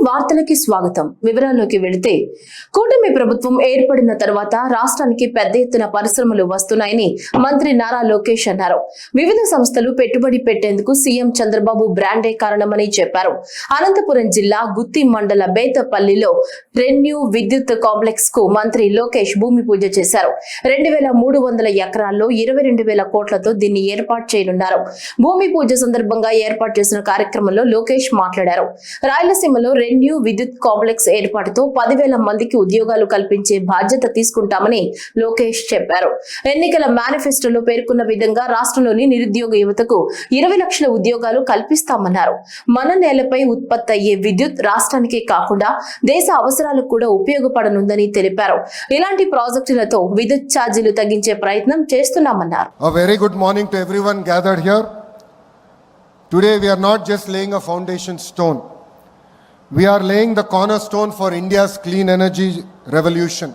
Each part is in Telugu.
వార్తలకి స్వాగతం. వివరాల్లోకి వెళితే కూటమి ప్రభుత్వం ఏర్పడిన తర్వాత రాష్ట్రానికి పెద్ద ఎత్తున పరిశ్రమలు వస్తున్నాయని మంత్రి నారా లోకేష్ అన్నారు. వివిధ సంస్థలు పెట్టుబడి పెట్టేందుకు సీఎం చంద్రబాబు బ్రాండే కారణమని చెప్పారు. అనంతపురం జిల్లా గుత్తి మండల బేతపల్లిలో రెన్యూ విద్యుత్ కాంప్లెక్స్ కు మంత్రి లోకేష్ భూమి పూజ చేశారు. 2300 ఎకరాల్లో 22,000 కోట్లతో దీన్ని ఏర్పాటు చేయనున్నారు. భూమి పూజ సందర్భంగా ఏర్పాటు చేసిన కార్యక్రమంలో లోకేష్ మాట్లాడారు. రాయలసీమలో రెన్యూ విద్యుత్ కాంప్లెక్స్ ఏర్పాటుతో 10,000 మందికి ఉద్యోగాలు కల్పించే బాధ్యత తీసుకుంటామని లోకేష్ చెప్పారు. ఎన్నికల మేనిఫెస్టోలో పేర్కొన్న విధంగా రాష్ట్రంలోని నిరుద్యోగ యువతకు 20 లక్షల ఉద్యోగాలు కల్పిస్తామన్నారు. మన నేలపై ఉత్పత్తి అయ్యే విద్యుత్ రాష్ట్రానికే కాకుండా దేశ అవసరాలకు కూడా ఉపయోగపడనుందని తెలిపారు. ఇలాంటి ప్రాజెక్టులతో విద్యుత్ ఛార్జీలు తగ్గించే ప్రయత్నం చేస్తున్నామన్నారు. A very good morning to everyone gathered here. Today we are not just laying a foundation stone. We are laying the cornerstone for India's clean energy revolution.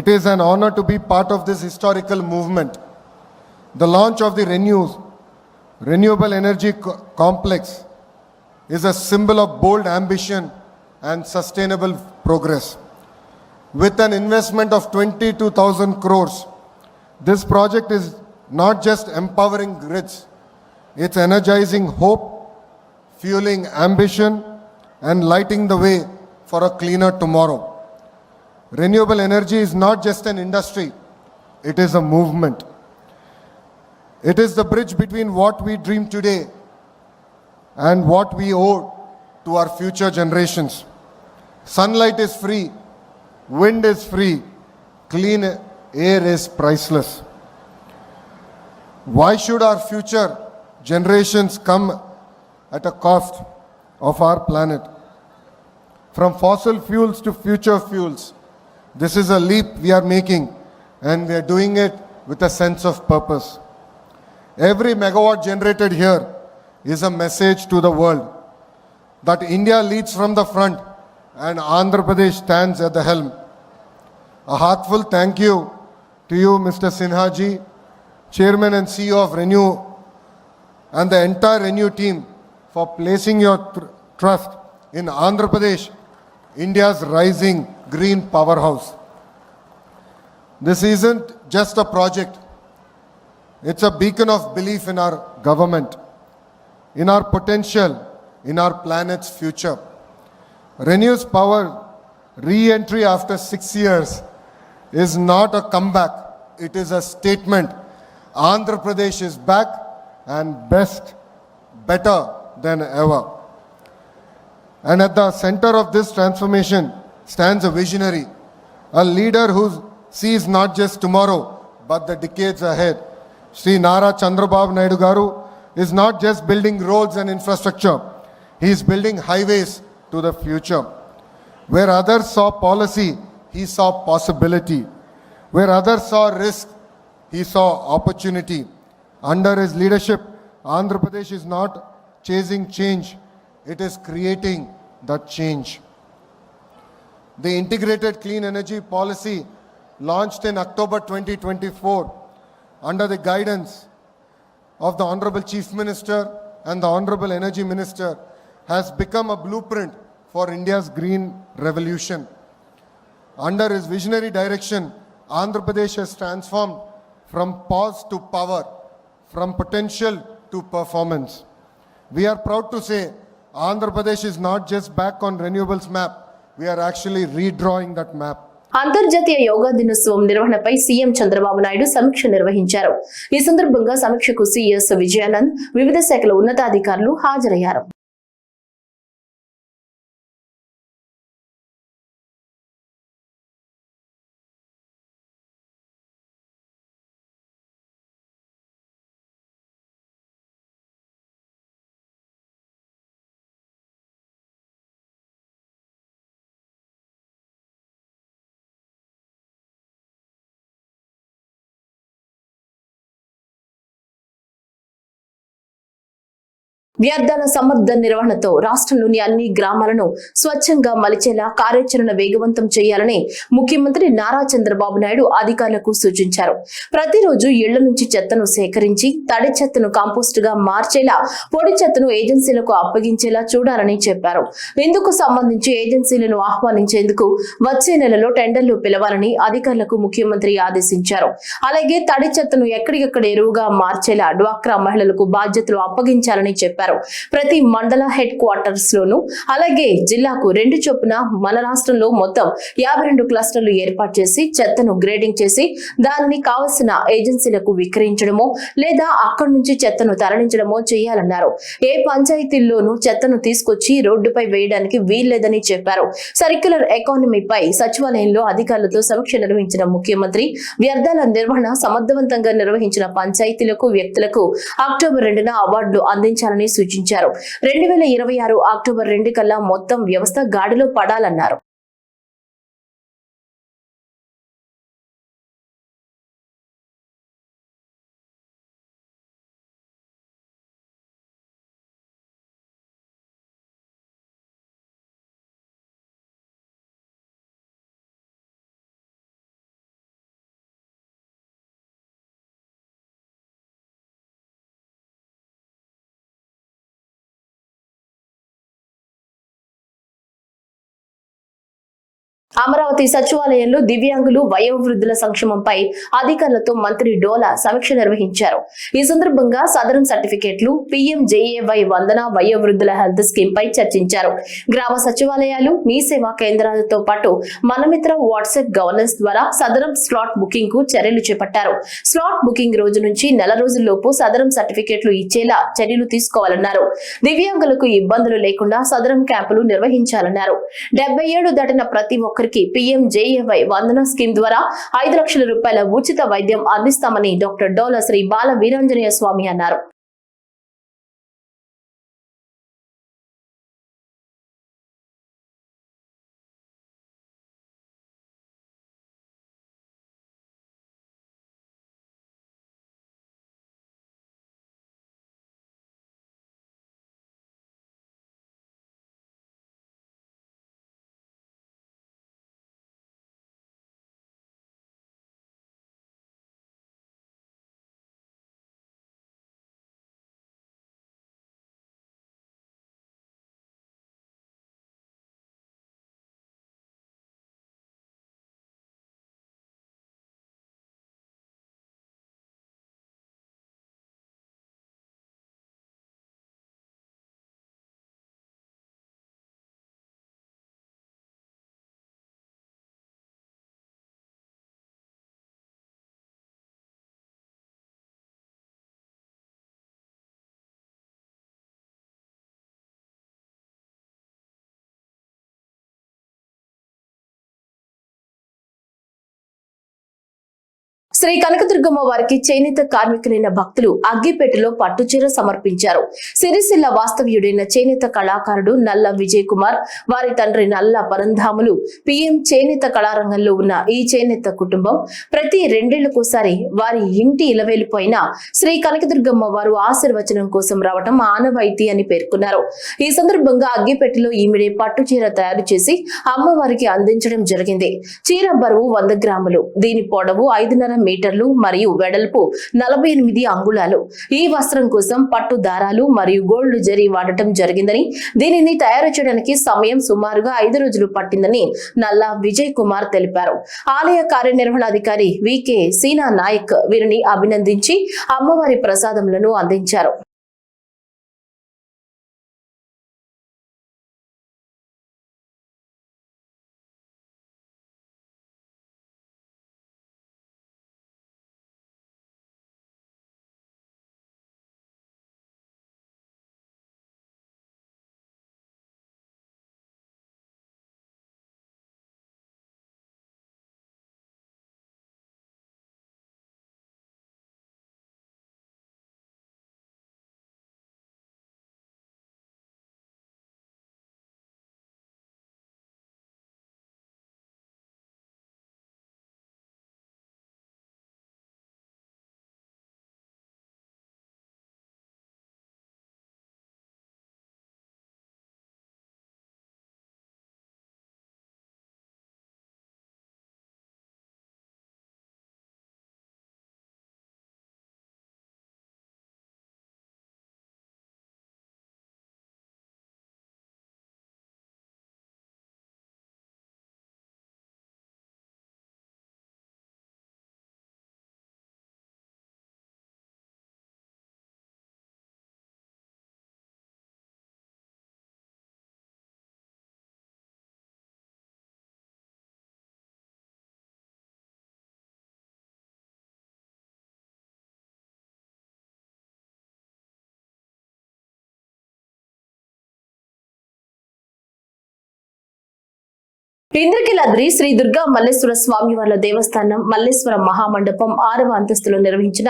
It is an honor to be part of this historical movement. The launch of the Renewable Energy Complex is a symbol of bold ambition and sustainable progress. With an investment of 22,000 crores, this project is not just empowering grids, it's energizing hope, fueling ambition, and lighting the way for a cleaner tomorrow. Renewable energy is not just an industry, it is a movement. It is the bridge between what we dream today and what we owe to our future generations. Sunlight is free, wind is free, clean air is priceless. Why should our future generations come at a cost of our planet? From fossil fuels to future fuels, this is a leap we are making, and we are doing it with a sense of purpose. Every megawatt generated here is a message to the world that India leads from the front and Andhra Pradesh stands at the helm. A heartfelt thank you to you, Mr. Sinha ji, Chairman and CEO of Renew, and the entire Renew team for placing your trust in Andhra Pradesh, India's rising green powerhouse. This isn't just a project, it's a beacon of belief in our government, in our potential, in our planet's future. Renew's power re-entry after 6 years is not a comeback, it is a statement. Andhra Pradesh is back and better than ever. And at the center of this transformation stands a visionary, a leader who sees not just tomorrow but the decades ahead. Shri Nara Chandrababu Naidu Garu is not just building roads and infrastructure, he is building highways to the future. Where others saw policy, he saw possibility. Where others saw risk, he saw opportunity. Under his leadership, Andhra Pradesh is not chasing change, it is creating that change. The integrated clean energy policy launched in October 2024 under the guidance of the Honorable Chief Minister and the Honorable Energy Minister has become a blueprint for India's green revolution. Under his visionary direction, Andhra Pradesh has transformed from pause to power, from potential to performance. We are proud to say Andhra Pradesh is not just back on renewables map, we are actually redrawing that map. అంతర్జాతీయ యోగా దినోత్సవం నిర్వహణపై సీఎం చంద్రబాబు నాయుడు సమీక్ష నిర్వహించారు. ఈ సందర్భంగా సమీక్షకు సీఎస్ విజయానంద్, వివిధ శాఖల ఉన్నతాధికారులు హాజరయ్యారు. వ్యర్థాల సమర్థ నిర్వహణతో రాష్ట్రంలోని అన్ని గ్రామాలను స్వచ్ఛంగా మలిచేలా కార్యాచరణ వేగవంతం చేయాలని ముఖ్యమంత్రి నారా చంద్రబాబు నాయుడు అధికారులకు సూచించారు. ప్రతిరోజు ఇళ్ల నుంచి చెత్తను సేకరించి తడి చెత్తను కాంపోస్ట్ గా మార్చేలా, పొడి చెత్తను ఏజెన్సీలకు అప్పగించేలా చూడాలని చెప్పారు. ఇందుకు సంబంధించి ఏజెన్సీలను ఆహ్వానించేందుకు వచ్చే నెలలో టెండర్లు పిలవాలని అధికారులకు ముఖ్యమంత్రి ఆదేశించారు. అలాగే తడి చెత్తను ఎక్కడికక్కడ ఎరువుగా మార్చేలా డ్వాక్రా మహిళలకు బాధ్యతలు అప్పగించాలని చెప్పారు. ప్రతి మండల హెడ్ క్వార్టర్స్ లోను అలాగే జిల్లాకు 2 చొప్పున మన రాష్ట్రంలో మొత్తం 52 క్లస్టర్లు ఏర్పాటు చేసి చెత్తను గ్రేడింగ్ చేసి దానిని కావలసిన ఏజెన్సీలకు విక్రయించడమో లేదా అక్కడి నుంచి చెత్తను తరలించడమో చేయాలన్నారు. ఏ పంచాయతీల్లోనూ చెత్తను తీసుకొచ్చి రోడ్డుపై వేయడానికి వీల్లేదని చెప్పారు. సర్క్యులర్ ఎకానమీపై సచివాలయంలో అధికారులతో సమీక్ష నిర్వహించిన ముఖ్యమంత్రి వ్యర్థాల నిర్వహణ సమర్థవంతంగా నిర్వహించిన పంచాయతీలకు, వ్యక్తులకు అక్టోబర్ 2న అవార్డులు అందించాలని సూచించారు. 2026 అక్టోబర్ 2 కల్లా మొత్తం వ్యవస్థ గాడిలో పడాలన్నారు. అమరావతి సచివాలయంలో దివ్యాంగులు, వయోవృద్ధుల సంక్షేమంపై అధికారులతో మంత్రి డోలా సమీక్ష నిర్వహించారు. ఈ సందర్భంగా సదరన్ సర్టిఫికెట్లు, PMJAY వందన వయోవృద్ధుల హెల్త్ స్కీమ్ పై చర్చించారు. గ్రామ సచివాలయాలు, మీ సేవా కేంద్రాలతో పాటు మనమిత్ర వాట్సాప్ గవర్నెన్స్ ద్వారా సదరం స్లాట్ బుకింగ్ కు చర్యలు చేపట్టారు. స్లాట్ బుకింగ్ రోజు నుంచి నెల రోజుల్లోపు సదరం సర్టిఫికెట్లు ఇచ్చేలా చర్యలు తీసుకోవాలన్నారు. దివ్యాంగులకు ఇబ్బందులు లేకుండా సదరం క్యాంపులు నిర్వహించాలన్నారు. 77 దాటిన ప్రతి ఒక్కరికి PMJAY వందన స్కీమ్ ద్వారా 5 లక్షల రూపాయల ఉచిత వైద్యం అందిస్తామని డాక్టర్ డోలా శ్రీ బాల వీరాంజనేయ స్వామి అన్నారు. శ్రీ కనకదుర్గమ్మ వారికి చేనేత కార్మికులైన భక్తులు అగ్గిపేటలో పట్టుచీర సమర్పించారు. సిరిసిల్ల వాస్తవ్యుడైన చేనేత కళాకారుడు నల్ల విజయ్ కుమార్, వారి తండ్రి నల్ల పరంధాములు PM చేనేత కళారంగంలో ఉన్న ఈ చేనేత కుటుంబం ప్రతి 2 ఏళ్లకోసారి వారి ఇంటి ఇలవేలిపోయిన శ్రీ కనకదుర్గమ్మ వారు ఆశీర్వచనం కోసం రావటం ఆనవాయితీ అని పేర్కొన్నారు. ఈ సందర్భంగా అగ్గిపేటలో ఈమెడే పట్టుచీర తయారు చేసి అమ్మవారికి అందించడం జరిగింది. చీర బరువు 100 గ్రాములు, దీని పొడవు 5.5 మీటర్లు మరియు వెడల్పు 48 అంగుళాలు. ఈ వస్త్రం కోసం పట్టు దారాలు మరియు గోల్డ్ జరీ వాడటం జరిగిందని, దీనిని తయారు చేయడానికి సమయం సుమారుగా 5 రోజులు పట్టిందని నల్లా విజయ్ కుమార్ తెలిపారు. ఆలయ కార్యనిర్వహణాధికారి VK సీనా నాయక్ వీరిని అభినందించి అమ్మవారి ప్రసాదములను అందించారు. ఇంద్రకీలాద్రి శ్రీ దుర్గా మల్లేశ్వర స్వామి వార్ల దేవస్థానం మల్లేశ్వర మహామండపం 6వ అంతస్తులో నిర్వహించిన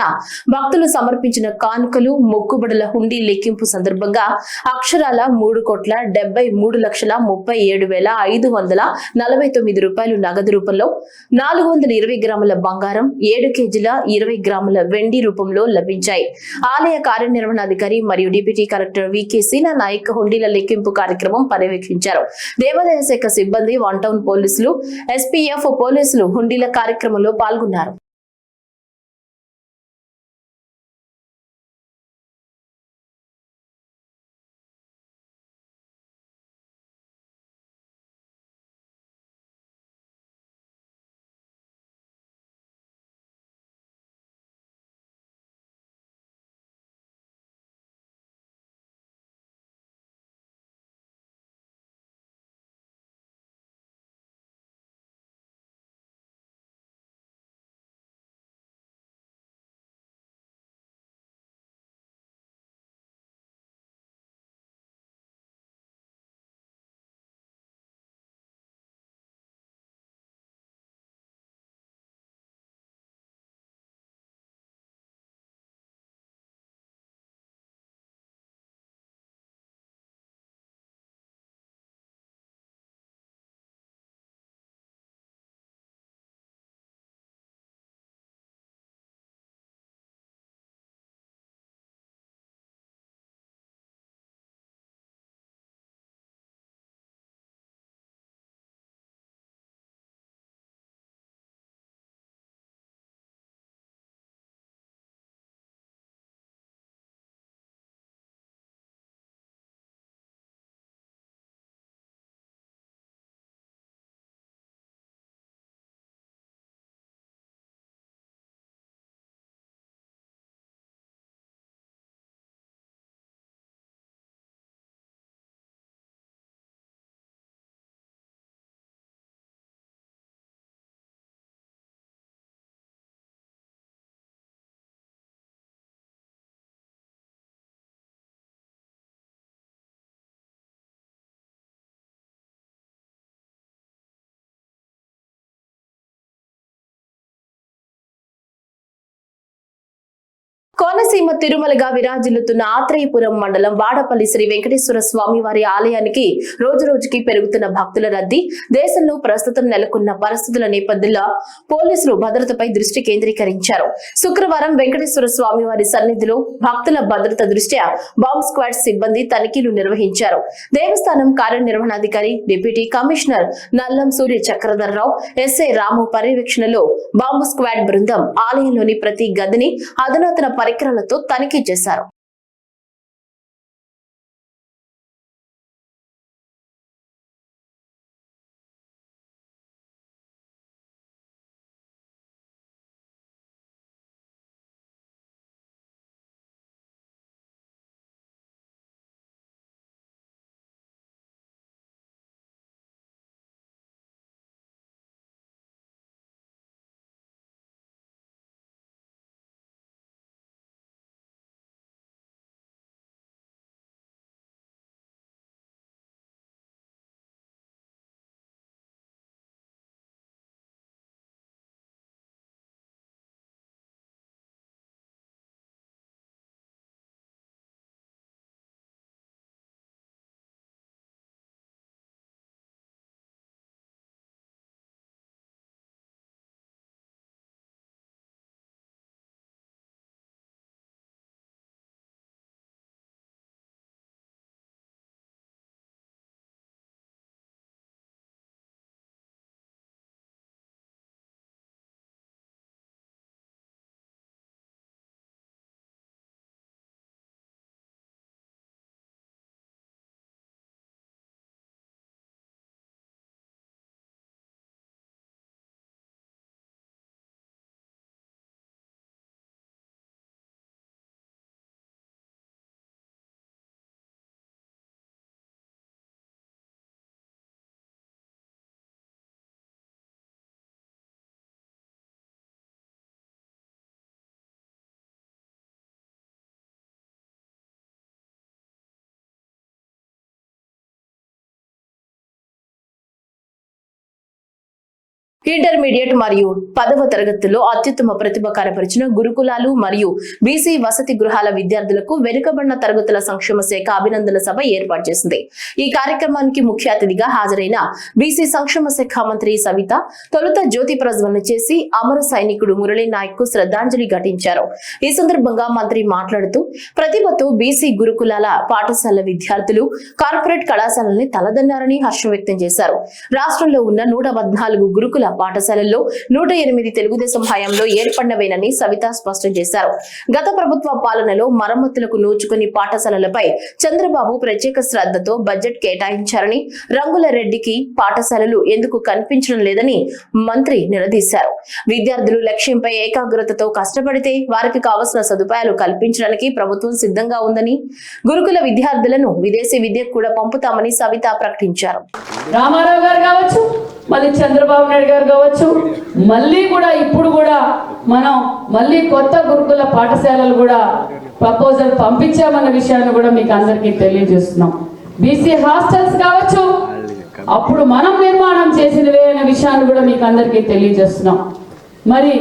భక్తులు సమర్పించిన కానుకలు మొక్కుబడుల హుండీ లెక్కింపు సందర్భంగా అక్షరాల 3,37,537,549 రూపాయలు నగదు రూపంలో 420 గ్రాముల బంగారం 7 కేజీల 20 గ్రాముల వెండి రూపంలో లభించాయి. ఆలయ కార్యనిర్వహణాధికారి మరియు డిప్యూటీ కలెక్టర్ వికే సీనా నాయక్ హుండీల లెక్కింపు కార్యక్రమం పర్యవేక్షించారు. దేవాదాయ శాఖ సిబ్బంది వన్ టౌన్ పోలీసులు ఎస్పీఎఫ్ పోలీసులు హుండీల కార్యక్రమంలో పాల్గొన్నారు. కోనసీమ తిరుమలగా విరాజిల్లుతున్న ఆత్రేయపురం మండలం వాడపల్లి శ్రీ వెంకటేశ్వర స్వామి వారి ఆలయానికి రోజురోజుకి పెరుగుతున్న భక్తుల రద్దీ, దేశంలో ప్రస్తుతం నెలకొన్న పరిస్థితుల నేపథ్యంలో పోలీసులు భద్రతపై దృష్టి కేంద్రీకరించారు. శుక్రవారం వెంకటేశ్వర స్వామి వారి సన్నిధిలో భక్తుల భద్రత దృష్ట్యా బాంబ్ స్క్వాడ్ సిబ్బంది తనిఖీలు నిర్వహించారు. దేవస్థానం కార్యనిర్వహణాధికారి డిప్యూటీ కమిషనర్ నల్లం సూర్య చక్రధరరావు, ఎస్ఐ రాము పర్యవేక్షణలో బాంబు స్క్వాడ్ బృందం ఆలయంలోని ప్రతి గదిని అధునాతన పరికరాలతో తనిఖీ చేశారు. ఇంటర్మీడియట్ మరియు 10వ తరగతుల్లో అత్యుత్తమ ప్రతిభ కనపరిచిన గురుకులాలు మరియు బీసీ వసతి గృహాల విద్యార్థులకు వెనుకబడిన తరగతుల సంక్షేమ శాఖ అభినందన సభ ఏర్పాటు చేసింది. ఈ కార్యక్రమానికి ముఖ్య అతిథిగా హాజరైన బీసీ సంక్షేమ శాఖ మంత్రి సవిత తొలుత జ్యోతి ప్రజ్వలన చేసి అమర సైనికుడు మురళీ నాయక్ కు శ్రద్ధాంజలి ఘటించారు. ఈ సందర్భంగా మంత్రి మాట్లాడుతూ ప్రతిభతో బీసీ గురుకులాల పాఠశాల విద్యార్థులు కార్పొరేట్ కళాశాలని తలదన్నారని హర్షం వ్యక్తం చేశారు. రాష్ట్రంలో ఉన్న 114 గురుకుల పాఠశాలల్లో 108 తెలుగుదేశం హయాంలో ఏర్పడినవేనని సవిత స్పష్టం చేశారు. గత ప్రభుత్వ పాలనలో మరమ్మతులకు నోచుకుని పాఠశాలలపై చంద్రబాబు ప్రత్యేక శ్రద్ధతో బడ్జెట్ కేటాయించారని, రంగుల రెడ్డికి పాఠశాలలు ఎందుకు కనిపించడం లేదని మంత్రి నిలదీశారు. విద్యార్థులు లక్ష్యంపై ఏకాగ్రతతో కష్టపడితే వారికి కావలసిన సదుపాయాలు కల్పించడానికి ప్రభుత్వం సిద్ధంగా ఉందని, గురుకుల విద్యార్థులను విదేశీ విద్యకు కూడా పంపుతామని సవిత ప్రకటించారు. రామారావు గారు కావచ్చు, మళ్ళీ చంద్రబాబు నాయుడు గారు కావచ్చు, మళ్ళీ కూడా ఇప్పుడు కూడా మనం మళ్ళీ కొత్త గురుకుల పాఠశాలలు కూడా ప్రపోజల్ పంపించామన్న విషయాన్ని కూడా మీకు అందరికీ తెలియజేస్తున్నాం. బీసీ హాస్టల్స్ కావచ్చు, అప్పుడు మనం నిర్మాణం చేసినవే అనే విషయాన్ని కూడా మీకు అందరికీ తెలియజేస్తున్నాం. మరి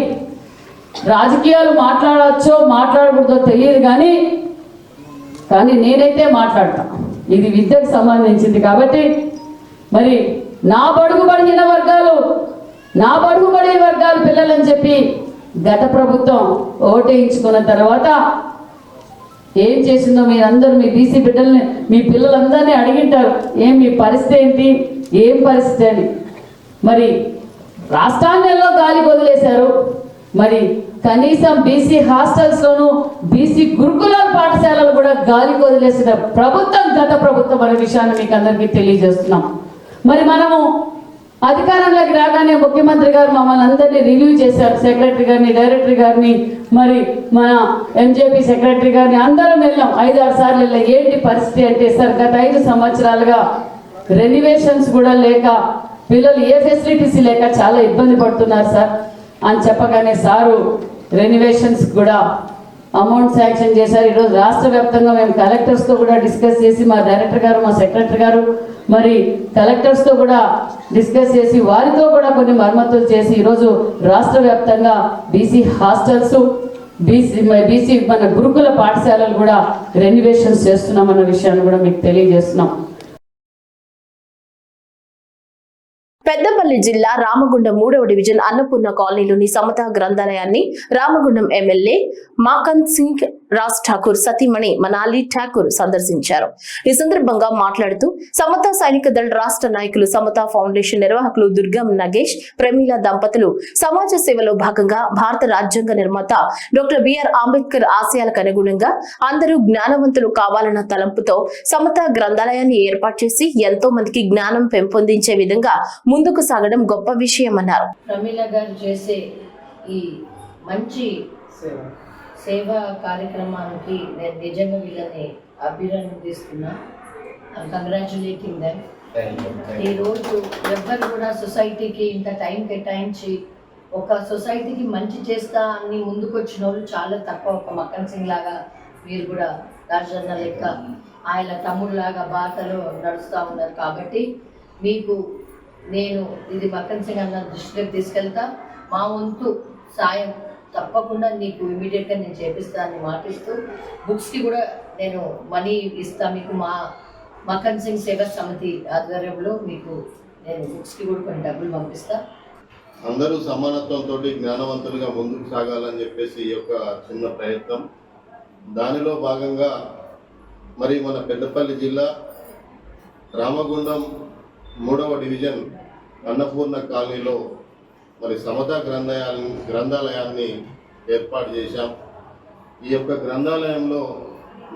రాజకీయాలు మాట్లాడవచ్చో మాట్లాడకూడదో తెలియదు కానీ నేనైతే మాట్లాడతా. ఇది విద్యకు సంబంధించింది కాబట్టి మరి నా బడుగు బడిన వర్గాలు పిల్లలని చెప్పి గత ప్రభుత్వం ఓటేయించుకున్న తర్వాత ఏం చేసిందో మీరందరూ మీ బీసీ బిడ్డల్ని మీ పిల్లలందరినీ అడిగింటారు, మీ పరిస్థితి ఏంటి, ఏం పరిస్థితి అని. మరి రాష్ట్రాన్ని ఎలా గాలికి వదిలేశారు. మరి కనీసం బీసీ హాస్టల్స్లోను బీసీ గురుకులాల పాఠశాలలు కూడా గాలికి వదిలేసిన ప్రభుత్వం గత ప్రభుత్వం అనే విషయాన్ని మీకు అందరికీ తెలియజేస్తున్నాం. మరి మనము అధికారంలోకి రాగానే ముఖ్యమంత్రి గారు మమ్మల్ని అందరినీ రివ్యూ చేశారు. సెక్రటరీ గారిని, డైరెక్టర్ గారిని, మరి మన ఎంజేపీ సెక్రటరీ గారిని అందరం వెళ్ళాం. 5-6 సార్లు వెళ్ళాం. ఏంటి పరిస్థితి అంటే, సార్ గత 5 సంవత్సరాలుగా రెనోవేషన్స్ కూడా లేక పిల్లలు ఏ ఫెసిలిటీస్ లేక చాలా ఇబ్బంది పడుతున్నారు సార్ అని చెప్పగానే సారు రెనోవేషన్స్ కూడా అమౌంట్ శాంక్షన్ చేశారు. ఈరోజు రాష్ట్ర వ్యాప్తంగా మేము కలెక్టర్స్తో కూడా డిస్కస్ చేసి, మా డైరెక్టర్ గారు, మా సెక్రటరీ గారు మరి కలెక్టర్స్తో కూడా డిస్కస్ చేసి వారితో కూడా కొన్ని మరమ్మతులు చేసి ఈరోజు రాష్ట్ర వ్యాప్తంగా బీసీ హాస్టల్స్, బీసీ మన గురుకుల పాఠశాలలు కూడా రెనోవేషన్స్ చేస్తున్నామన్న విషయాన్ని కూడా మీకు తెలియజేస్తున్నాం. పెద్దపల్లి జిల్లా రామగుండం 3వ డివిజన్ అన్నపూర్ణ కాలనీలోని సమతా గ్రంథాలయాన్ని రామగుండం ఎమ్మెల్యే మాకన్ సింగ్ రాజ్ ఠాకూర్ సతీమణి మనాలి ఠాకూర్ సందర్శించారు. ఈ సందర్భంగా మాట్లాడుతూ సమతా సైనిక దళ రాష్ట్ర నాయకులు, సమతా ఫౌండేషన్ నిర్వాహకులు దుర్గం నగేష్, ప్రమీల దంపతులు సమాజ సేవలో భాగంగా భారత రాజ్యాంగ నిర్మాత డాక్టర్ బిఆర్ అంబేద్కర్ ఆశయాలకు అనుగుణంగా అందరూ జ్ఞానవంతులు కావాలన్న తలంపుతో సమతా గ్రంథాలయాన్ని ఏర్పాటు చేసి ఎంతో మందికి జ్ఞానం పెంపొందించే విధంగా ముందుకు సాగడం గొప్ప విషయం అన్నారు. ప్రమీల గారు చేసే ఈ మంచి సేవా కార్యక్రమానికి నేను నిజంగా వీళ్ళని అభినందిస్తున్నా. Congratulating them. ఈరోజు ఎవ్వరు కూడా సొసైటీకి ఇంత టైం కేటాయించి ఒక సొసైటీకి మంచి చేస్తా అని ముందుకు వచ్చిన వాళ్ళు చాలా తక్కువ. ఒక మక్కన్ సింగ్ లాగా మీరు కూడా రాజన్న లెక్క ఆయన తమ్ముడు లాగా బాటలో నడుస్తూ ఉన్నారు. కాబట్టి మీకు నేను ఇది మక్కన్ సింగ్ అన్న దృష్టిలోకి తీసుకెళ్తా. మా వంతు సాయం తప్పకుండా నీకు ఇమీడియట్గా నేను చేపిస్తానని మాటిస్తూ, బుక్స్కి కూడా నేను మనీ ఇస్తా మీకు. మా మక్కన్ సింగ్ సేవా సమితి ఆధ్వర్యంలో మీకు నేను బుక్స్కి కూడా కొన్ని డబ్బులు పంపిస్తా. అందరూ సమానత్వంతో జ్ఞానవంతులుగా ముందుకు సాగాలని చెప్పేసి ఈ యొక్క చిన్న ప్రయత్నం. దానిలో భాగంగా మరి మన పెద్దపల్లి జిల్లా రామగుండం 3వ డివిజన్ అన్నపూర్ణ కాలనీలో మరి సమతా గ్రంథాలయాన్ని ఏర్పాటు చేశాం. ఈ యొక్క గ్రంథాలయంలో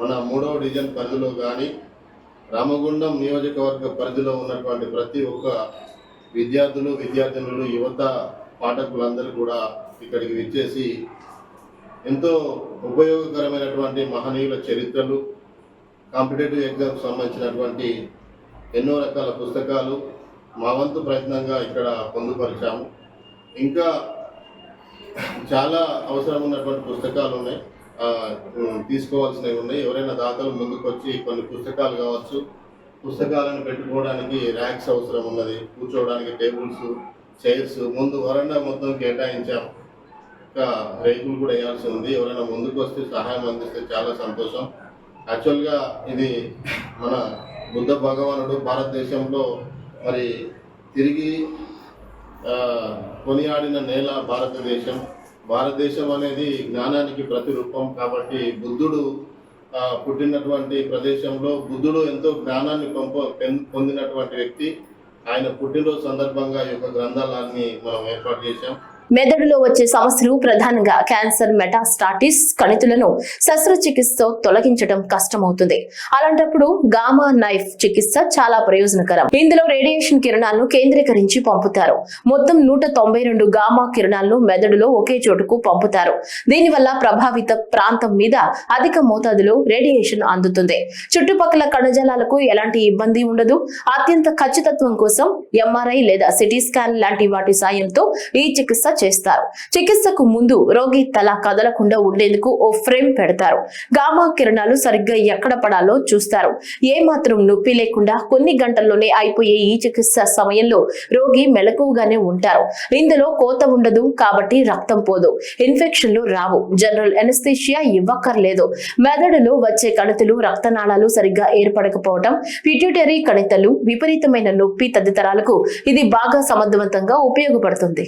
మన 3వ డివిజన్ పరిధిలో కానీ రామగుండం నియోజకవర్గ పరిధిలో ఉన్నటువంటి ప్రతి ఒక్క విద్యార్థినులు, యువత, పాఠకులందరూ కూడా ఇక్కడికి విచ్చేసి ఎంతో ఉపయోగకరమైనటువంటి మహనీయుల చరిత్రలు, కాంపిటేటివ్ ఎగ్జామ్స్ సంబంధించినటువంటి ఎన్నో రకాల పుస్తకాలు మా వంతు ప్రయత్నంగా ఇక్కడ పొందుపరిచాము. ఇంకా చాలా అవసరం ఉన్నటువంటి పుస్తకాలు ఉన్నాయి, తీసుకోవాల్సినవి ఉన్నాయి. ఎవరైనా దాతలు ముందుకు వచ్చి కొన్ని పుస్తకాలు కావచ్చు, పుస్తకాలను పెట్టుకోవడానికి ర్యాక్స్ అవసరం ఉన్నది, కూర్చోవడానికి టేబుల్స్, చైర్స్, ముందు వరండా మొత్తం కేటాయించాం. ఇంకా రేకులు కూడా వేయాల్సి ఉంది. ఎవరైనా ముందుకు వస్తే సహాయం అందిస్తే చాలా సంతోషం. యాక్చువల్గా ఇది మన బుద్ధ భగవానుడు భారతదేశంలో మరి తిరిగి కొనియాడిన నేల భారతదేశం. భారతదేశం అనేది జ్ఞానానికి ప్రతిరూపం. కాబట్టి బుద్ధుడు పుట్టినటువంటి ప్రదేశంలో బుద్ధుడు ఎంతో జ్ఞానాన్ని పొందినటువంటి వ్యక్తి. ఆయన పుట్టినరోజు సందర్భంగా ఈ యొక్క గ్రంథాలయాన్ని మనం ఏర్పాటు చేశాం. మెదడులో వచ్చే సమస్యలు ప్రధానంగా క్యాన్సర్, మెటాస్టాటిస్, కణితులను శస్త్రచికిత్సతో తొలగించడం కష్టమవుతుంది. అలాంటప్పుడు గామా నైఫ్ చికిత్స చాలా ప్రయోజనకరం. ఇందులో రేడియేషన్ కిరణాలను కేంద్రీకరించి పంపుతారు. మొత్తం 192 గామా కిరణాలను మెదడులో ఒకే చోటుకు పంపుతారు. దీనివల్ల ప్రభావిత ప్రాంతం మీద అధిక మోతాదులో రేడియేషన్ అందుతుంది. చుట్టుపక్కల కణజాలాలకు ఎలాంటి ఇబ్బంది ఉండదు. అత్యంత ఖచ్చితత్వం కోసం ఎంఆర్ఐ లేదా సిటీ స్కాన్ లాంటి వాటి సాయంతో ఈ చికిత్స చేస్తారు. చికిత్సకు ముందు రోగి తల కదలకుండా ఉండేందుకు ఓ ఫ్రేమ్ పెడతారు. గామా కిరణాలు సరిగ్గా ఎక్కడ పడాలో చూస్తారు. ఏ మాత్రం నొప్పి లేకుండా కొన్ని గంటల్లోనే అయిపోయే ఈ చికిత్స సమయంలో రోగి మెలకువగానే ఉంటారు. ఇందులో కోత ఉండదు కాబట్టి రక్తం పోదు, ఇన్ఫెక్షన్లు రావు, జనరల్ ఎనస్థీషియా ఇవ్వక్కర్లేదు. మెదడులో వచ్చే కణితులు, రక్తనాళాలు సరిగ్గా ఏర్పడకపోవడం, పిట్యూటరీ కణితలు, విపరీతమైన నొప్పి తదితరాలకు ఇది బాగా సమర్థవంతంగా ఉపయోగపడుతుంది.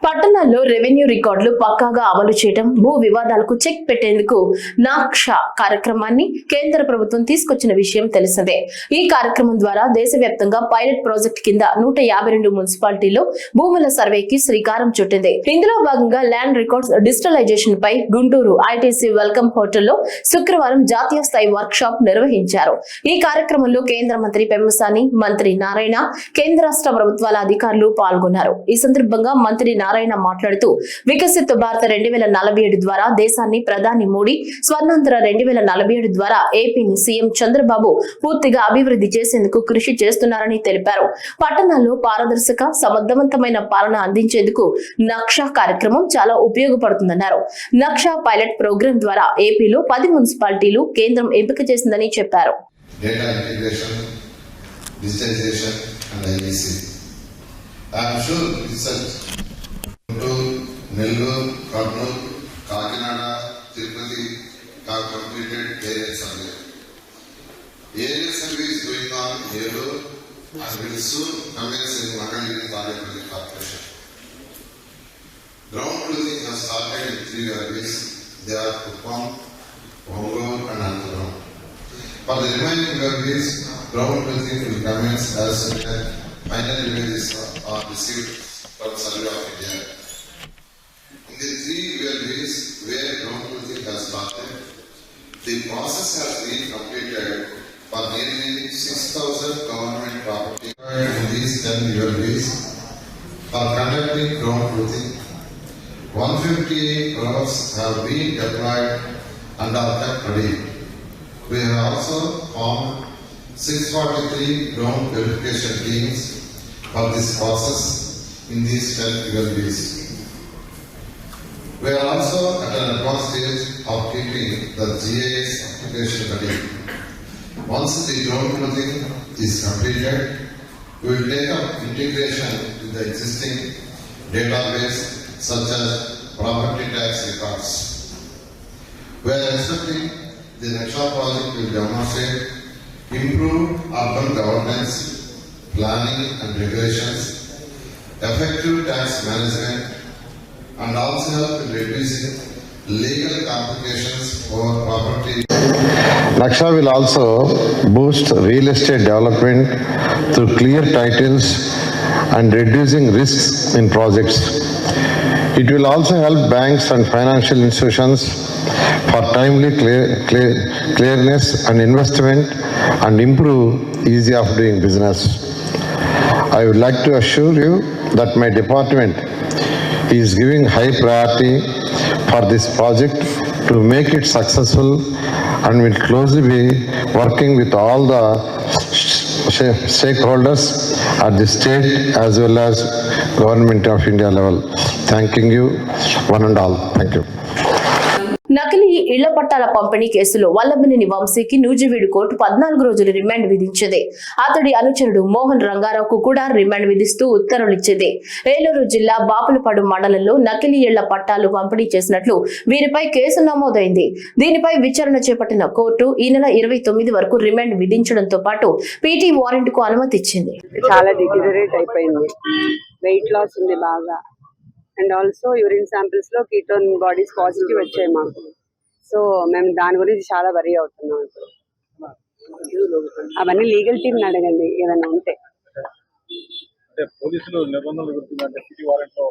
పట్టణాల్లో రెవెన్యూ రికార్డులు పక్కాగా అమలు చేయడం, భూ వివాదాలకు చెక్ పెట్టేందుకు నాక్షా కార్యక్రమాన్ని కేంద్ర ప్రభుత్వం తీసుకొచ్చిన విషయం తెలిసిందే. ఈ కార్యక్రమం ద్వారా దేశవ్యాప్తంగా పైలట్ ప్రాజెక్ట్ కింద 152 మున్సిపాలిటీల్లో భూముల సర్వేకి శ్రీకారం చుట్టింది. ఇందులో భాగంగా ల్యాండ్ రికార్డ్స్ డిజిటలైజేషన్ పై గుంటూరు ఐటీసీ వెల్కమ్ హోటల్లో శుక్రవారం జాతీయ స్థాయి వర్క్ షాప్ నిర్వహించారు. ఈ కార్యక్రమంలో కేంద్ర మంత్రి పెమ్మసాని, మంత్రి నారాయణ, కేంద్ర రాష్ట్ర ప్రభుత్వాల అధికారులు పాల్గొన్నారు. ఈ సందర్భంగా మంత్రి నారాయణ మాట్లాడుతూ వికసిత్ భారత్ 2047 ద్వారా దేశాన్ని ప్రధాని మోడీ, స్వర్ణాంధ్ర 2047 ద్వారా ఏపీని సీఎం చంద్రబాబు పూర్తిగా అభివృద్ధి చేసేందుకు కృషి చేస్తున్నారని తెలిపారు. పట్టణాల్లో పారదర్శక, సమర్థవంతమైన పాలన అందించేందుకు నక్షా కార్యక్రమం చాలా ఉపయోగపడుతుందన్నారు. నక్షా పైలట్ ప్రోగ్రాం ద్వారా ఏపీలో 10 మున్సిపాలిటీలు కేంద్రం ఎంపిక చేసిందని చెప్పారు. Nellore, Kurnool, Kakinada, Tirupati have completed area survey. Area survey is going on in Nellore and will soon commence in Mahalingiri Parliamentary Corporation. Ground closing has started in 3 areas. They are Kuppam, Ongole and Ananthapuram. For the remaining areas, ground closing will commence as soon as final images are received from Survey of India. In the 3 areas where ground closing has started, the process has been completed for nearly 6,000 government property. In these 10 areas for conducting ground closing, 158 crores have been deployed and are kept ready. We have also formed 643 ground verification teams for this process in these 10 areas. We are also at an advanced stage of keeping the GIS application ready. Once the ground closing is completed, we will take up integration with the existing database such as property tax records. We are expecting the Naksha project will demonstrate improved urban governance, planning and regulations, effective tax management, and also help in reducing legal complications over property. Laksha will also boost real estate development through clear titles and reducing risks in projects. It will also help banks and financial institutions for timely clearness and investment and improve ease of doing business. I would like to assure you that my department is giving high priority for this project to make it successful and will closely be working with all the stakeholders at the state as well as Government of India level. Thanking you one and all. Thank you. నకిలీ ఇళ్ల పట్టాల పంపిణీ కేసులో వల్లభనేని వంశీకి నూజివీడు కోర్టు 14 రోజులు రిమాండ్ విధించింది. అతడి అనుచరుడు మోహన్ రంగారావుకు కూడా రిమాండ్ విధిస్తూ ఉత్తర్వులిచ్చింది. ఏలూరు జిల్లా బాపులపాడు మండలంలో నకిలీ ఇళ్ల పట్టాలు పంపిణీ చేసినట్లు వీరిపై కేసు నమోదైంది. దీనిపై విచారణ చేపట్టిన కోర్టు ఈ నెల 29 వరకు రిమాండ్ విధించడంతో పాటు పీటీ వారెంట్ కు అనుమతి ఇచ్చింది. చాలా డిగ్రేడేట్ అయిపోయింది, వెయిట్ లాస్ ఉంది బాగా, అండ్ ఆల్సో యూరిన్ శాంపిల్స్ లో కీటోన్ బాడీస్ పాజిటివ్ వచ్చాయి మాకు. సో మేము దాని గురించి చాలా వరీ అవుతున్నాం. ఇప్పుడు అవన్నీ లీగల్ టీమ్ అడగండి ఏమైనా ఉంటే. పోలీసులు నిబంధనలు గుర్తుందంటే సిటీ వారెంట్ లో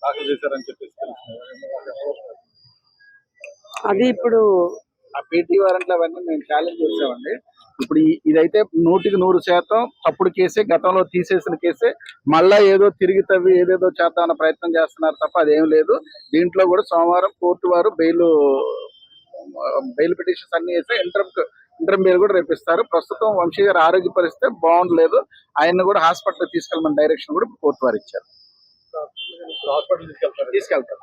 దాఖలు చేశారని చెప్పేసి అది ఇప్పుడు ఆ పీటీ వారెంట్లు అవన్నీ మేము ఛాలెంజ్ చేసామండి. ఇప్పుడు ఇదైతే 100% తప్పుడు కేసే, గతంలో తీసేసిన కేసే. మళ్ళా ఏదో తిరిగి తవ్వి ఏదేదో చేద్దామన్న ప్రయత్నం చేస్తున్నారు తప్ప అదేం లేదు. దీంట్లో కూడా సోమవారం కోర్టు వారు బెయిల్ పిటిషన్స్ అన్ని వేస్తే ఇంటర్మ్ బెయిల్ కూడా రేపిస్తారు. ప్రస్తుతం వంశీ గారి ఆరోగ్య పరిస్థితి బాగుండలేదు, ఆయన్ని కూడా హాస్పిటల్ తీసుకెళ్ళమని డైరెక్షన్ కూడా కోర్టు వారు ఇచ్చారు. తీసుకెళ్తారు.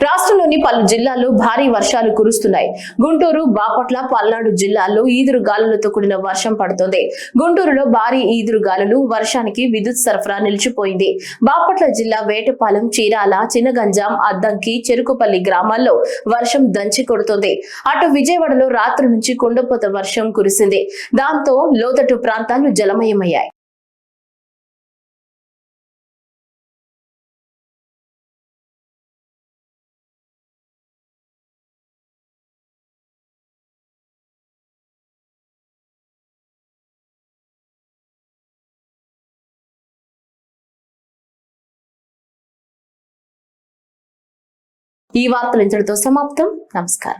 రాష్ట్రంలోని పలు జిల్లాల్లో భారీ వర్షాలు కురుస్తున్నాయి. గుంటూరు, బాపట్ల, పల్నాడు జిల్లాల్లో ఈదురు గాలులతో కూడిన వర్షం పడుతోంది. గుంటూరులో భారీ ఈదురు గాలులు వర్షానికి విద్యుత్ సరఫరా నిలిచిపోయింది. బాపట్ల జిల్లా వేటపాలెం, చీరాల, చినగంజాం, అద్దంకి, చెరుకుపల్లి గ్రామాల్లో వర్షం దంచి కొడుతోంది. అటు విజయవాడలో రాత్రి నుంచి కుండపోత వర్షం కురిసింది. దాంతో లోతట్టు ప్రాంతాలు జలమయమయ్యాయి. ఈ వార్తలు ఇంతటితో సమాప్తం. నమస్కారం.